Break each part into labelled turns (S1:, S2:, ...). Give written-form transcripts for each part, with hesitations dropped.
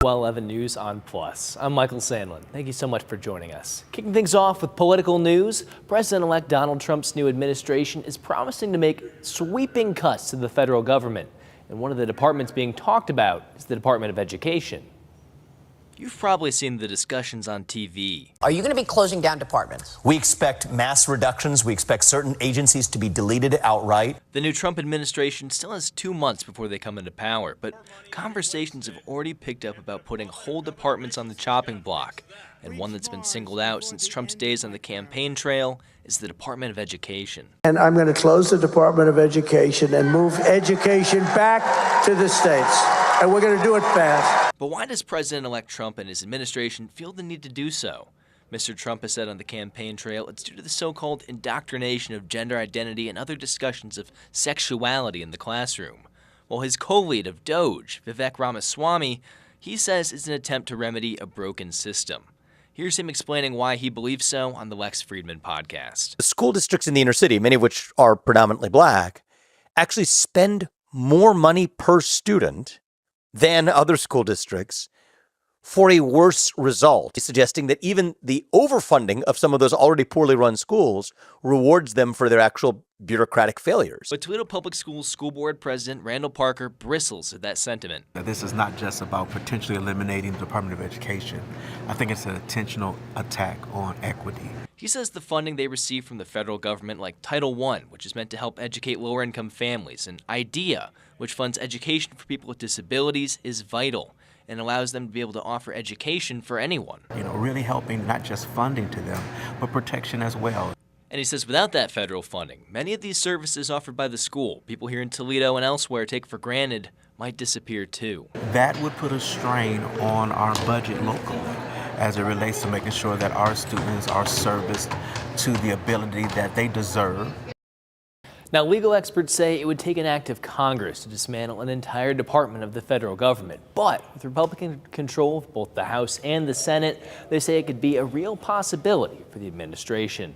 S1: 11 News on Plus. I'm Michael Sandlin. Thank you so much for joining us. Kicking things off with political news, President-elect Donald Trump's new administration is promising to make sweeping cuts to the federal government. And one of the departments being talked about is the Department of Education.
S2: You've probably seen the discussions on TV.
S3: Are you going to be closing down departments?
S4: We expect mass reductions. We expect certain agencies to be deleted outright.
S2: The new Trump administration still has 2 months before they come into power, but conversations have already picked up about putting whole departments on the chopping block. And one that's been singled out since Trump's days on the campaign trail is the Department of Education.
S5: And I'm going to close the Department of Education and move education back to the states. And we're going to do it fast.
S2: But why does President-elect Trump and his administration feel the need to do so? Mr. Trump has said on the campaign trail it's due to the so-called indoctrination of gender identity and other discussions of sexuality in the classroom. While his co-lead of DOGE, Vivek Ramaswamy, he says it's an attempt to remedy a broken system. Here's him explaining why he believes so on the Lex Friedman podcast.
S4: The school districts in the inner city, many of which are predominantly black, actually spend more money per student than other school districts for a worse result, suggesting that even the overfunding of some of those already poorly run schools rewards them for their actual bureaucratic failures.
S2: But Toledo Public Schools School Board President Randall Parker bristles at that sentiment.
S6: This is not just about potentially eliminating the Department of Education. I think it's an intentional attack on equity.
S2: He says the funding they receive from the federal government, like Title I, which is meant to help educate lower-income families, and IDEA, which funds education for people with disabilities, is vital and allows them to be able to offer education for anyone.
S6: Really helping not just funding to them, but protection as well.
S2: And he says without that federal funding, many of these services offered by the school, people here in Toledo and elsewhere take for granted, might disappear too.
S6: That would put a strain on our budget locally as it relates to making sure that our students are serviced to the ability that they deserve.
S1: Now, legal experts say it would take an act of Congress to dismantle an entire department of the federal government. But with Republican control of both the House and the Senate, they say it could be a real possibility for the administration.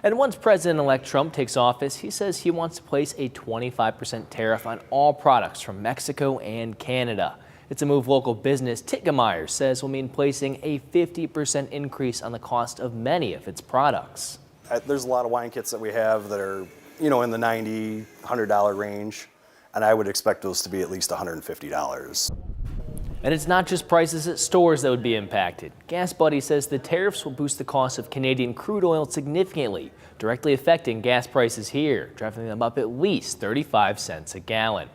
S1: And once President-elect Trump takes office, he says he wants to place a 25% tariff on all products from Mexico and Canada. It's a move local business Titgemeyer says will mean placing a 50% increase on the cost of many of its products.
S7: There's a lot of wine kits that we have that are, in the $90, $100 range, and I would expect those to be at least $150.
S1: And it's not just prices at stores that would be impacted. Gas Buddy says the tariffs will boost the cost of Canadian crude oil significantly, directly affecting gas prices here, driving them up at least 35 cents a gallon.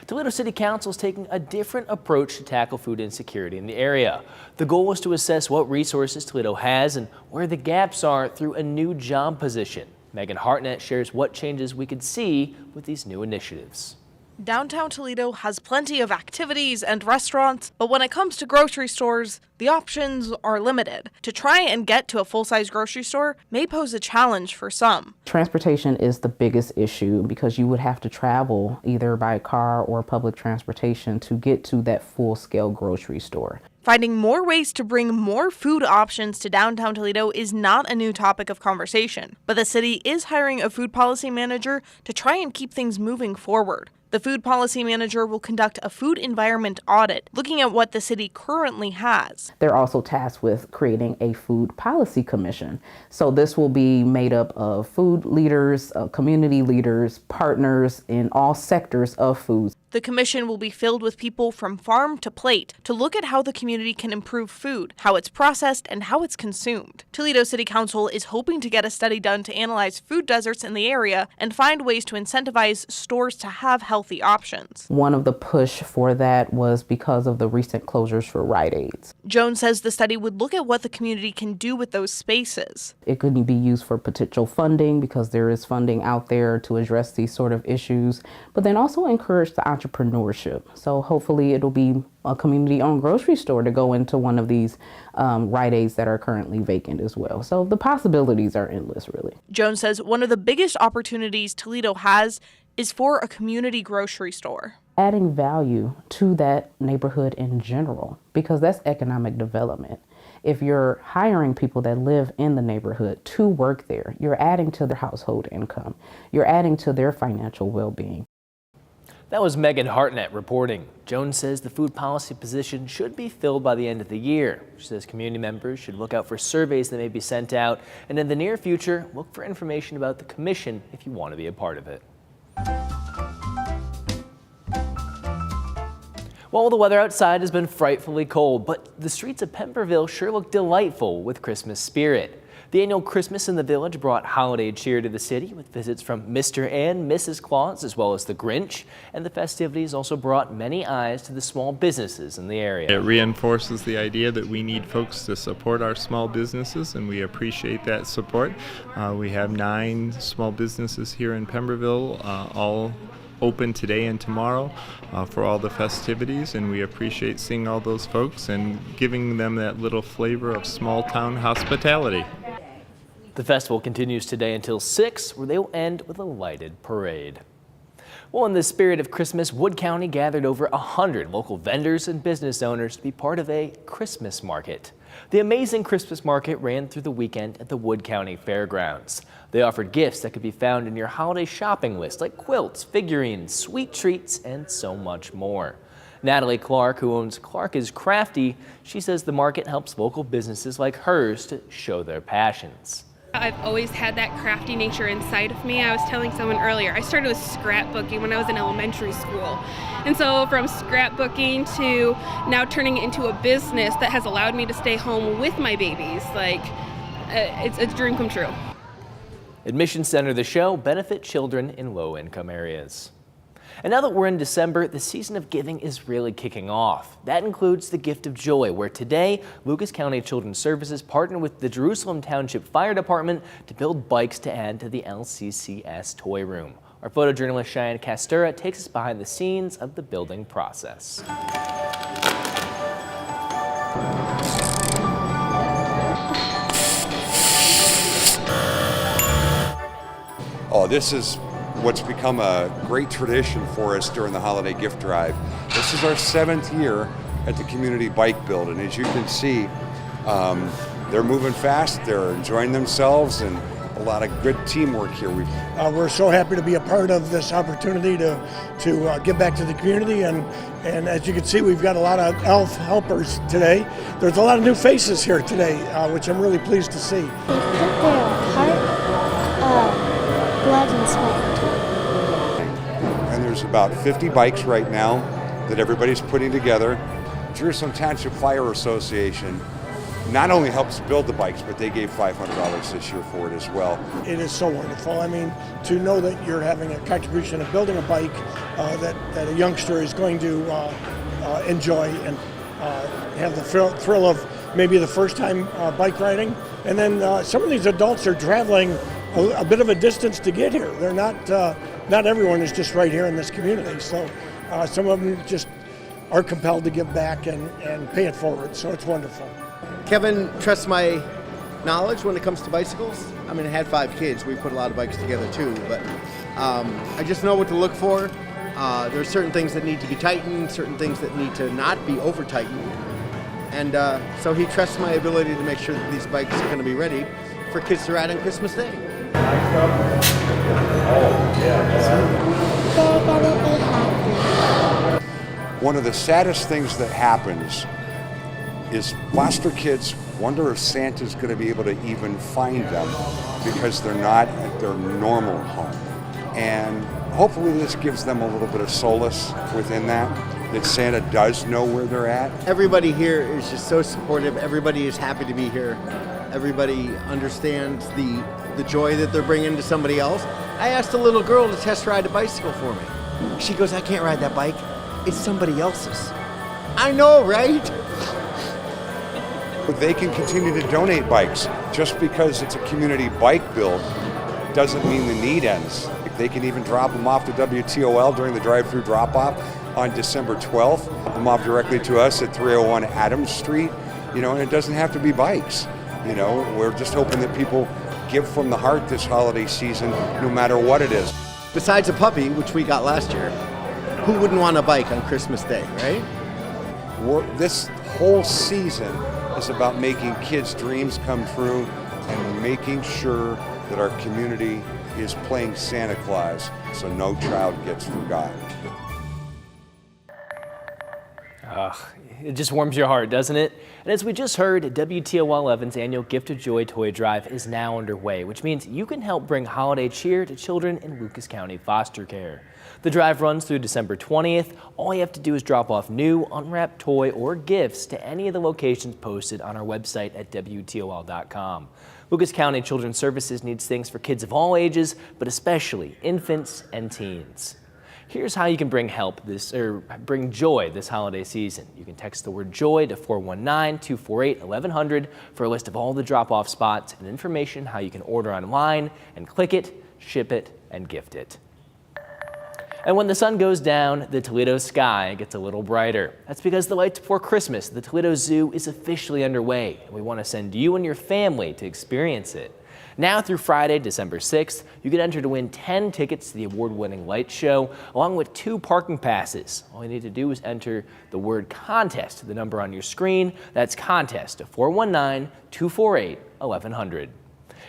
S1: Toledo City Council is taking a different approach to tackle food insecurity in the area. The goal was to assess what resources Toledo has and where the gaps are through a new job position. Megan Hartnett shares what changes we could see with these new initiatives.
S8: Downtown Toledo has plenty of activities and restaurants, but when it comes to grocery stores, the options are limited. To try and get to a full-size grocery store may pose a challenge for some.
S9: Transportation is the biggest issue because you would have to travel either by car or public transportation to get to that full-scale grocery store.
S8: Finding more ways to bring more food options to downtown Toledo is not a new topic of conversation, but the city is hiring a food policy manager to try and keep things moving forward. The food policy manager will conduct a food environment audit, looking at what the city currently has.
S9: They're also tasked with creating a food policy commission. So this will be made up of food leaders, community leaders, partners in all sectors of foods.
S8: The commission will be filled with people from farm to plate to look at how the community can improve food, how it's processed, and how it's consumed. Toledo City Council is hoping to get a study done to analyze food deserts in the area and find ways to incentivize stores to have healthy options.
S9: One of the push for that was because of the recent closures for Rite Aids.
S8: Jones says the study would look at what the community can do with those spaces.
S9: It could be used for potential funding because there is funding out there to address these sort of issues, but then also encourage the entrepreneurship. So hopefully it'll be a community-owned grocery store to go into one of these Rite Aids that are currently vacant as well. So the possibilities are endless, really.
S8: Jones says one of the biggest opportunities Toledo has is for a community grocery store.
S9: Adding value to that neighborhood in general, because that's economic development. If you're hiring people that live in the neighborhood to work there, you're adding to their household income. You're adding to their financial well-being.
S1: That was Megan Hartnett reporting. Jones says the food policy position should be filled by the end of the year. She says community members should look out for surveys that may be sent out, and in the near future, look for information about the commission if you want to be a part of it. Well, the weather outside has been frightfully cold, but the streets of Pemberville sure look delightful with Christmas spirit. The annual Christmas in the Village brought holiday cheer to the city with visits from Mr. and Mrs. Claus as well as the Grinch, and the festivities also brought many eyes to the small businesses in the area.
S10: It reinforces the idea that we need folks to support our small businesses, and we appreciate that support. We have 9 small businesses here in Pemberville, all open today and tomorrow for all the festivities, and we appreciate seeing all those folks and giving them that little flavor of small town hospitality.
S1: The festival continues today until 6, where they will end with a lighted parade. Well, in the spirit of Christmas, Wood County gathered over 100 local vendors and business owners to be part of a Christmas market. The amazing Christmas market ran through the weekend at the Wood County Fairgrounds. They offered gifts that could be found in your holiday shopping list, like quilts, figurines, sweet treats, and so much more. Natalie Clark, who owns Clark is Crafty, she says the market helps local businesses like hers to show their passions.
S11: I've always had that crafty nature inside of me. I was telling someone earlier, I started with scrapbooking when I was in elementary school. And so from scrapbooking to now turning it into a business that has allowed me to stay home with my babies, it's a dream come true.
S1: Admission Center, the show, benefit children in low-income areas. And now that we're in December, the season of giving is really kicking off. That includes the Gift of Joy, where today, Lucas County Children's Services partnered with the Jerusalem Township Fire Department to build bikes to add to the LCCS toy room. Our photojournalist Cheyenne Castura takes us behind the scenes of the building process.
S12: Oh, this is what's become a great tradition for us during the holiday gift drive. This is our 7th year at the community bike build, and as you can see, they're moving fast, they're enjoying themselves, and a lot of good teamwork here.
S5: We're so happy to be a part of this opportunity to give back to the community, and as you can see, we've got a lot of elf helpers today. There's a lot of new faces here today, which I'm really pleased to see.
S13: They put their heart, blood, and sweat.
S12: And there's about 50 bikes right now that everybody's putting together. Jerusalem Township Fire Association not only helps build the bikes, but they gave $500 this year for it as well.
S5: It is so wonderful. I mean, to know that you're having a contribution of building a bike that a youngster is going to enjoy and have the thrill of maybe the first time bike riding. And then some of these adults are traveling a bit of a distance to get here. They're not everyone is just right here in this community. So some of them just are compelled to give back and pay it forward. So it's wonderful.
S14: Kevin trusts my knowledge when it comes to bicycles. I mean, I had 5 kids. We put a lot of bikes together too, but I just know what to look for. There's certain things that need to be tightened, certain things that need to not be over tightened. And so he trusts my ability to make sure that these bikes are going to be ready for kids to ride on Christmas Day.
S13: They're gonna be happy.
S12: One of the saddest things that happens is foster kids wonder if Santa's going to be able to even find them because they're not at their normal home. And hopefully this gives them a little bit of solace within that Santa does know where they're at.
S14: Everybody here is just so supportive. Everybody is happy to be here. Everybody understands the joy that they're bringing to somebody else. I asked a little girl to test ride a bicycle for me. She goes, I can't ride that bike. It's somebody else's. I know, right?
S12: They can continue to donate bikes. Just because it's a community bike build doesn't mean the need ends. They can even drop them off to WTOL during the drive-through drop-off on December 12th. Drop them off directly to us at 301 Adams Street. And it doesn't have to be bikes. We're just hoping that people give from the heart this holiday season, no matter what it is.
S14: Besides a puppy, which we got last year, who wouldn't want a bike on Christmas Day, right?
S12: This whole season is about making kids' dreams come true and making sure that our community is playing Santa Claus so no child gets forgotten.
S1: It just warms your heart, doesn't it? And as we just heard, WTOL 11's annual Gift of Joy Toy Drive is now underway, which means you can help bring holiday cheer to children in Lucas County foster care. The drive runs through December 20th. All you have to do is drop off new, unwrapped toy or gifts to any of the locations posted on our website at WTOL.com. Lucas County Children's Services needs things for kids of all ages, but especially infants and teens. Here's how you can bring joy this holiday season. You can text the word joy to 419-248-1100 for a list of all the drop-off spots and information how you can order online and click it, ship it, and gift it. And when the sun goes down, the Toledo sky gets a little brighter. That's because the Lights Before Christmas at the Toledo Zoo is officially underway, and we want to send you and your family to experience it. Now through Friday, December 6th, you can enter to win 10 tickets to the award-winning light show, along with 2 parking passes. All you need to do is enter the word contest to the number on your screen. That's contest to 419-248-1100.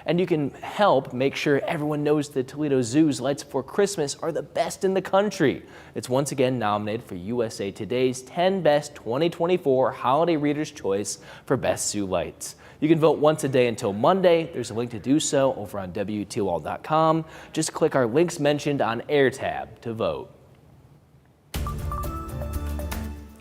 S1: And you can help make sure everyone knows the Toledo Zoo's Lights Before Christmas are the best in the country. It's once again nominated for USA Today's 10 Best 2024 Holiday Reader's Choice for Best Zoo Lights. You can vote once a day until Monday. There's a link to do so over on WTOL.com. Just click our links mentioned on Air tab to vote.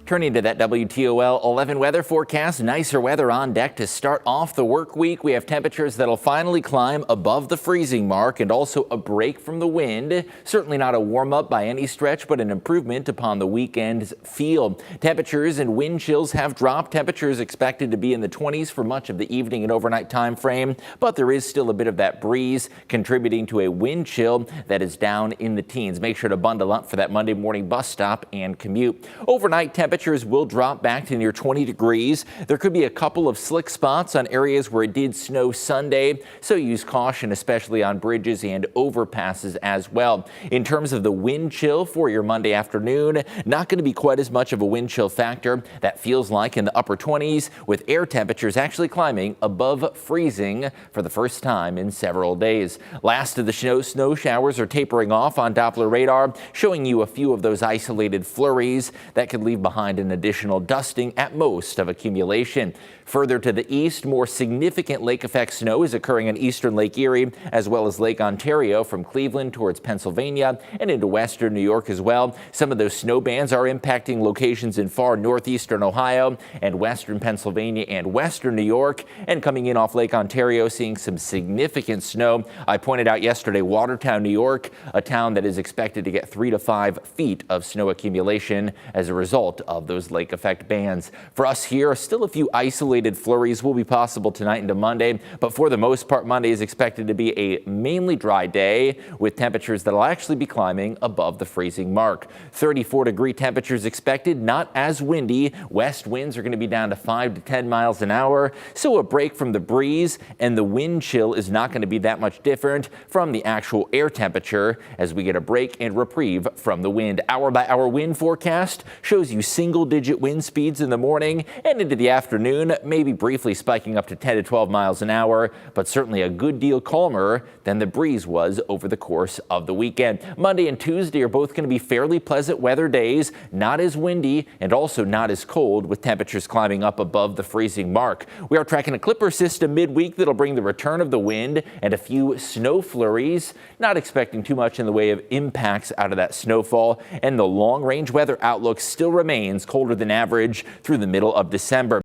S15: Turning to that WTOL 11 weather forecast, nicer weather on deck to start off the work week. We have temperatures that'll finally climb above the freezing mark and also a break from the wind. Certainly not a warm up by any stretch, but an improvement upon the weekend's feel. Temperatures and wind chills have dropped. Temperatures expected to be in the 20s for much of the evening and overnight time frame, but there is still a bit of that breeze contributing to a wind chill that is down in the teens. Make sure to bundle up for that Monday morning bus stop and commute. Overnight temperatures will drop back to near 20 degrees. There could be a couple of slick spots on areas where it did snow Sunday, so use caution, especially on bridges and overpasses as well. In terms of the wind chill for your Monday afternoon, not going to be quite as much of a wind chill factor. That feels like in the upper 20s, with air temperatures actually climbing above freezing for the first time in several days. Last of the snow showers are tapering off on Doppler radar, showing you a few of those isolated flurries that could leave behind an additional dusting at most of accumulation. Further to the east, more significant lake effect snow is occurring in eastern Lake Erie as well as Lake Ontario from Cleveland towards Pennsylvania and into western New York as well. Some of those snow bands are impacting locations in far northeastern Ohio and western Pennsylvania and western New York. And coming in off Lake Ontario, seeing some significant snow. I pointed out yesterday, Watertown, New York, a town that is expected to get 3 to 5 feet of snow accumulation as a result of those lake effect bands. For us here, still a few isolated flurries will be possible tonight into Monday, but for the most part, Monday is expected to be a mainly dry day with temperatures that'll actually be climbing above the freezing mark. 34-degree temperatures expected, not as windy. West winds are going to be down to 5 to 10 miles an hour, so a break from the breeze, and the wind chill is not going to be that much different from the actual air temperature as we get a break and reprieve from the wind. Hour-by-hour wind forecast shows you single-digit wind speeds in the morning and into the afternoon, maybe briefly spiking up to 10 to 12 miles an hour, but certainly a good deal calmer than the breeze was over the course of the weekend. Monday and Tuesday are both going to be fairly pleasant weather days, not as windy and also not as cold, with temperatures climbing up above the freezing mark. We are tracking a clipper system midweek that'll bring the return of the wind and a few snow flurries. Not expecting too much in the way of impacts out of that snowfall, and the long-range weather outlook still remains colder than average through the middle of December.